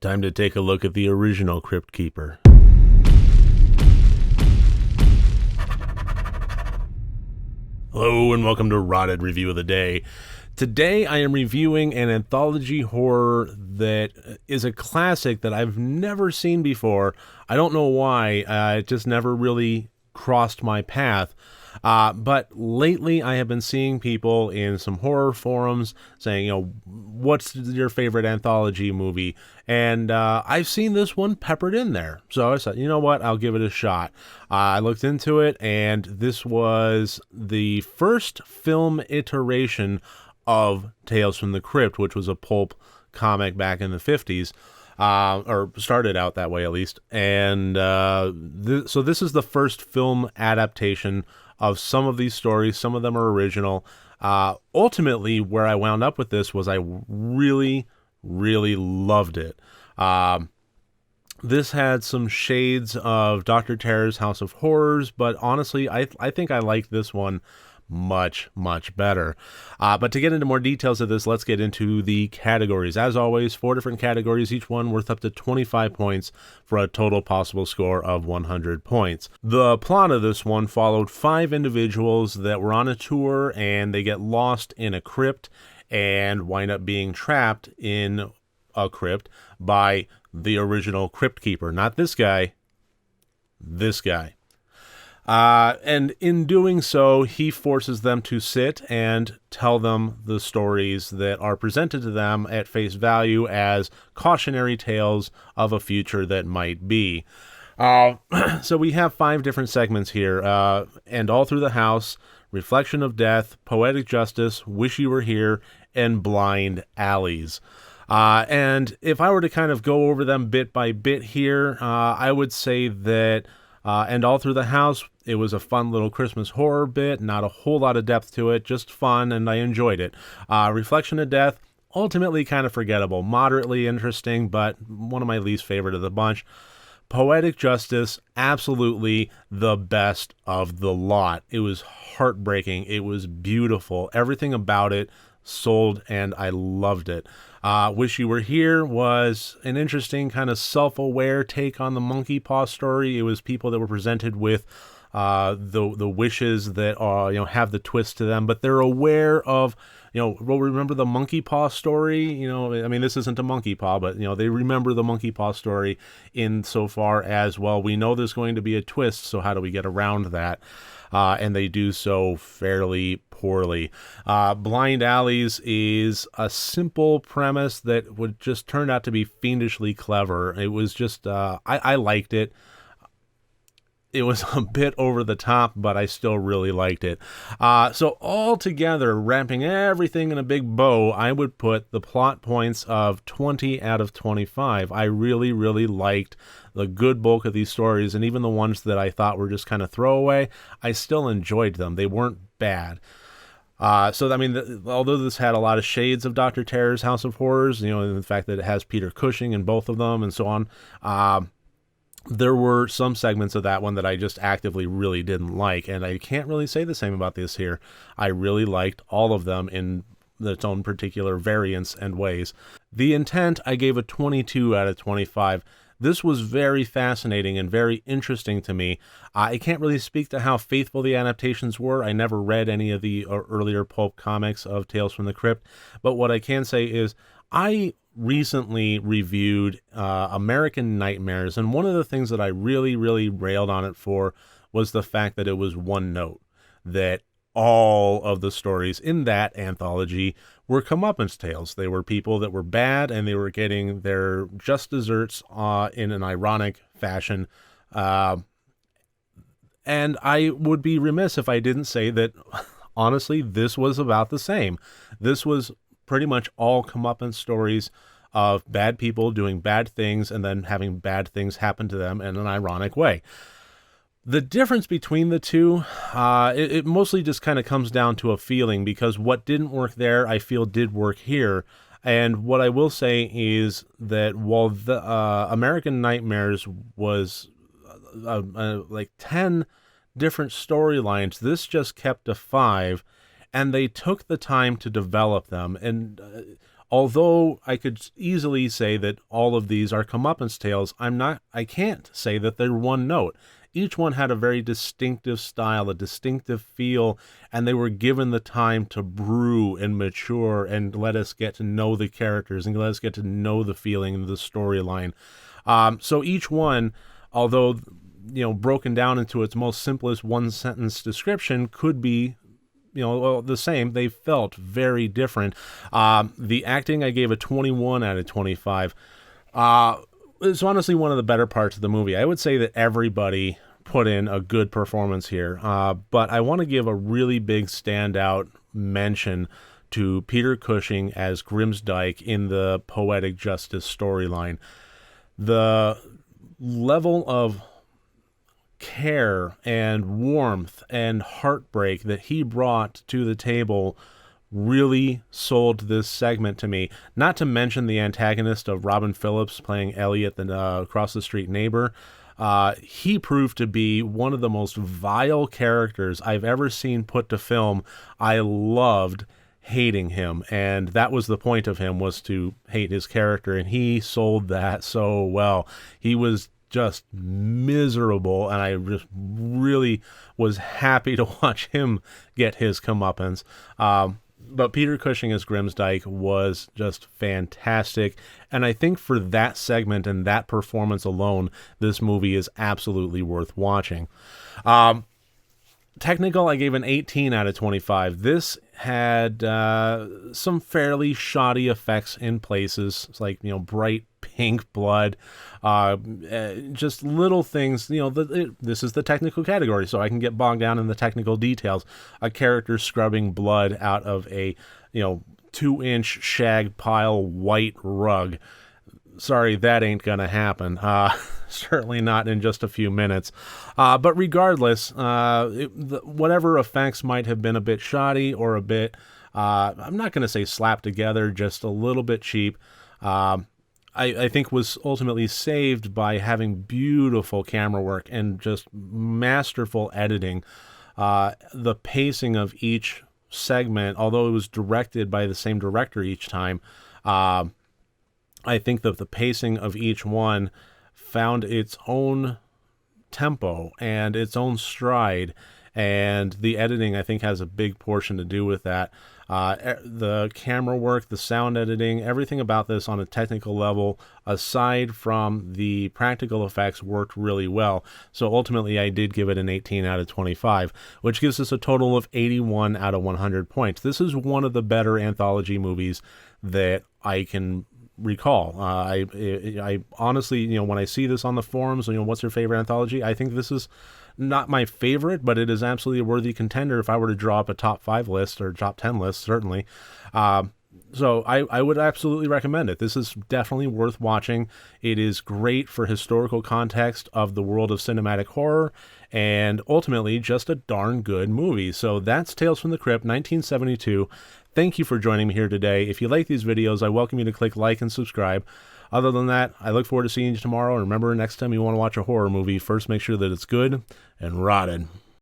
Time to take a look at the original Crypt Keeper. Hello and welcome to RotD Review of the Day. Today I am reviewing an anthology horror that is a classic that I've never seen before. I don't know why, it just never really crossed my path. But lately I have been seeing people in some horror forums saying, what's your favorite anthology movie? And I've seen this one peppered in there. So I said, you know what, I'll give it a shot. I looked into it, and this was the first film iteration of Tales from the Crypt, which was a pulp comic back in the 50s. Or started out that way at least. And so this is the first film adaptation of some of these stories. Some of them are original. Ultimately, where I wound up with this was I really, really loved it. This had some shades of Dr. Terror's House of Horrors, but honestly, I think I like this one much better. But to get into more details of this, let's get into the categories. As always, 4 different categories, each one worth up to 25 points for a total possible score of 100 points. The plot of this one followed 5 individuals that were on a tour, and they get lost in a crypt and wind up being trapped in a crypt by the original Crypt Keeper. Not this guy, this guy. And in doing so, he forces them to sit and tell them the stories that are presented to them at face value as cautionary tales of a future that might be. So we have 5 different segments here, and all through the house: Reflection of Death, Poetic Justice, Wish You Were Here, and Blind Alleys. And if I were to kind of go over them bit by bit here, I would say that and all through the house, it was a fun little Christmas horror bit, not a whole lot of depth to it, just fun, and I enjoyed it. Reflection of Death, ultimately kind of forgettable, moderately interesting, but one of my least favorite of the bunch. Poetic Justice, absolutely the best of the lot. It was heartbreaking. It was beautiful. Everything about it sold, and I loved it. Wish You Were Here was an interesting kind of self-aware take on the monkey paw story. It was people that were presented with the wishes that are, have the twist to them, but they're aware of, remember the monkey paw story? This isn't a monkey paw, but they remember the monkey paw story in so far as, well, we know there's going to be a twist, so how do we get around that? And they do so fairly poorly. Blind Alleys is a simple premise that would just turn out to be fiendishly clever. It was just, I liked it. It was a bit over the top, but I still really liked it. So all together, wrapping everything in a big bow, I would put the plot points of 20 out of 25. I really, really liked the good bulk of these stories, and even the ones that I thought were just kind of throwaway, I still enjoyed them. They weren't bad. Although this had a lot of shades of Dr. Terror's House of Horrors, and the fact that it has Peter Cushing in both of them and so on, there were some segments of that one that I just actively really didn't like, and I can't really say the same about this here. I really liked all of them in its own particular variants and ways. The Intent, I gave a 22 out of 25. This was very fascinating and very interesting to me. I can't really speak to how faithful the adaptations were. I never read any of the earlier pulp comics of Tales from the Crypt, but what I can say is I recently reviewed American Nightmares, and one of the things that I really, really railed on it for was the fact that it was one note, that all of the stories in that anthology were comeuppance tales. They were people that were bad, and they were getting their just desserts in an ironic fashion. And I would be remiss if I didn't say that, honestly, this was about the same. This was pretty much all comeuppance stories of bad people doing bad things and then having bad things happen to them in an ironic way. The difference between the two, it mostly just kind of comes down to a feeling, because what didn't work there, I feel did work here. And what I will say is that while the American Nightmares was like 10 different storylines, this just kept to 5, and they took the time to develop them. And Although I could easily say that all of these are comeuppance tales, I can't say that they're one note. Each one had a very distinctive style, a distinctive feel, and they were given the time to brew and mature and let us get to know the characters and let us get to know the feeling and the storyline. So each one, although broken down into its most simplest one-sentence description, could be the same. They felt very different. The acting, I gave a 21 out of 25. It's honestly one of the better parts of the movie. I would say that everybody put in a good performance here, but I want to give a really big standout mention to Peter Cushing as Grimsdyke in the Poetic Justice storyline. The level of care and warmth and heartbreak that he brought to the table really sold this segment to me. Not to mention the antagonist of Robin Phillips playing Elliot, the across the street neighbor. He proved to be one of the most vile characters I've ever seen put to film. I loved hating him, and that was the point of him, was to hate his character, and he sold that so well. He was just miserable, and I just really was happy to watch him get his comeuppance. But Peter Cushing as Grimsdyke was just fantastic, and I think for that segment and that performance alone, this movie is absolutely worth watching. Technical, I gave an 18 out of 25. This had some fairly shoddy effects in places. It's like, bright pink blood, just little things. This is the technical category, so I can get bogged down in the technical details. A character scrubbing blood out of a 2-inch shag pile white rug. Sorry, that ain't gonna happen. Certainly not in just a few minutes. But regardless, whatever effects might have been a bit shoddy or a bit, I'm not gonna say slapped together, just a little bit cheap, I think was ultimately saved by having beautiful camera work and just masterful editing. The pacing of each segment, although it was directed by the same director each time, I think that the pacing of each one found its own tempo and its own stride, and the editing, I think, has a big portion to do with that. The camera work, the sound editing, everything about this on a technical level, aside from the practical effects, worked really well. So ultimately, I did give it an 18 out of 25, which gives us a total of 81 out of 100 points. This is one of the better anthology movies that I can recall. I honestly, when I see this on the forums, what's your favorite anthology? I think this is not my favorite, but it is absolutely a worthy contender if I were to draw up a top 5 list or top 10 list, certainly. So I would absolutely recommend it. This is definitely worth watching. It is great for historical context of the world of cinematic horror, and ultimately just a darn good movie. So that's Tales from the Crypt, 1972. Thank you for joining me here today. If you like these videos, I welcome you to click like and subscribe. Other than that, I look forward to seeing you tomorrow. And remember, next time you want to watch a horror movie, first make sure that it's good and rotted.